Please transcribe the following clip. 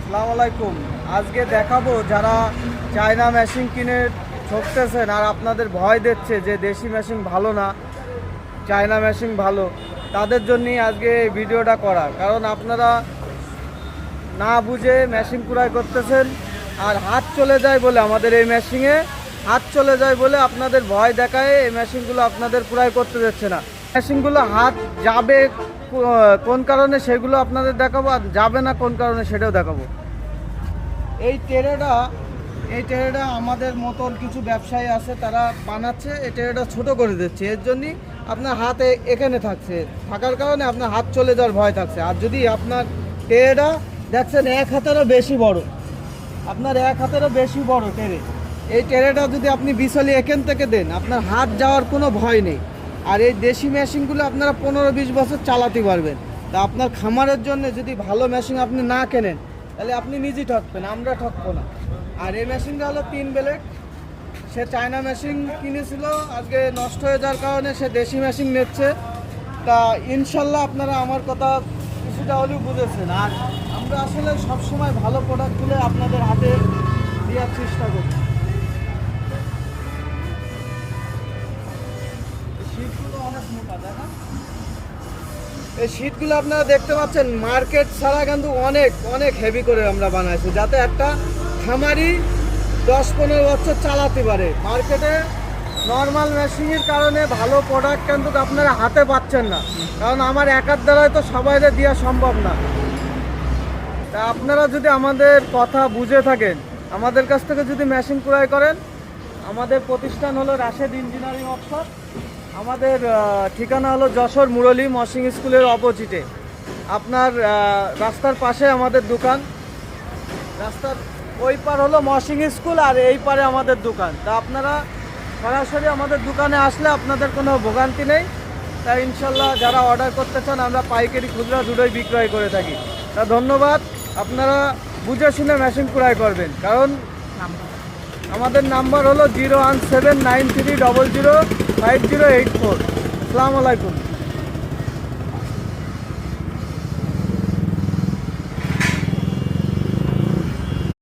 আসসালামু আলাইকুম। আজকে দেখাবো যারা চায়না মেশিন কিনে ঠকতেছেন আর আপনাদের ভয় দিচ্ছে যে দেশি মেশিন ভালো না, চায়না মেশিন ভালো, তাদের জন্যই আজকে এই ভিডিওটা করা। কারণ আপনারা না বুঝে মেশিন ক্রয় করতেছেন আর হাত চলে যায় বলে, আমাদের এই মেশিনে হাত চলে যায় বলে আপনাদের ভয় দেখায় এই মেশিনগুলো আপনাদের ক্রয় করতে যাচ্ছে না। মেশিনগুলো হাত যাবে কোন কারণে সেগুলো আপনাদের দেখাবো, আর যাবে না কোন কারণে সেটাও দেখাবো। এই ট্রেটা আমাদের মতন কিছু ব্যবসায়ী আছে, তারা বানাচ্ছে, এই ট্রেটা ছোটো করে দিচ্ছে। এর জন্যই আপনার হাতে এখানে থাকার কারণে আপনার হাত চলে যাওয়ার ভয় থাকছে। আর যদি আপনার ট্রেটা দেখছেন এক হাতেরও বেশি বড়, আপনার এক হাতেরও বেশি বড় ট্রে, এই ট্রেটা যদি আপনি বিছালি এখান থেকে দেন, আপনার হাত যাওয়ার কোনো ভয় নেই। আর এই দেশি মেশিনগুলো আপনারা 15-20 বছর চালাতে পারবেন। তা আপনার খামারের জন্য যদি ভালো মেশিন আপনি না কেনেন, তাহলে আপনি নিজেই ঠকবেন, আমরা ঠকবো না। আর এই মেশিনটা হলো 3 ব্লেড। সে চায়না মেশিন কিনেছিল, আজকে নষ্ট হয়ে যাওয়ার কারণে সে দেশি মেশিন নিচ্ছে। তা ইনশাল্লাহ আপনারা আমার কথা কিছুটা হলেও বুঝেছেন। আর আমরা আসলে সবসময় ভালো প্রোডাক্টগুলো আপনাদের হাতে দেওয়ার চেষ্টা করি। শীটগুলো অনেক মোটা, দেখা এই শীটগুলো আপনারা দেখতে পাচ্ছেন, মার্কেট ছাড়া কিন্তু অনেক অনেক হেভি করে আমরা বানাইছি, যাতে একটা খামারি 10-15 বছর চালাতে পারে। মার্কেটে নর্মাল মেশিনের কারণে ভালো প্রোডাক্ট কিন্তু আপনারা হাতে পাচ্ছেন না, কারণ আমার একার দ্বারাই তো সবাইকে দেওয়া সম্ভব না। তা আপনারা যদি আমাদের কথা বুঝে থাকেন, আমাদের কাছ থেকে যদি মেশিন ক্রয় করেন, আমাদের প্রতিষ্ঠান হলো রাশেদ ইঞ্জিনিয়ারিং ওয়ার্কশপ। আমাদের ঠিকানা হলো যশোর মুরলী মশিং স্কুলের অপোজিটে। আপনার রাস্তার পাশে আমাদের দোকান, রাস্তার ওই পার হলো মশিং স্কুল আর এই পারে আমাদের দোকান। তা আপনারা সরাসরি আমাদের দোকানে আসলে আপনাদের কোনো ভোগান্তি নেই। তা ইনশাল্লাহ যারা অর্ডার করতে চান, আমরা পাইকারি খুচরা দুটোই বিক্রয় করে থাকি। তা ধন্যবাদ, আপনারা বুঝে শুনে মেশিন ক্রয় করবেন। কারণ আমাদের নাম্বার হলো 01793005084। আসসালামু আলাইকুম।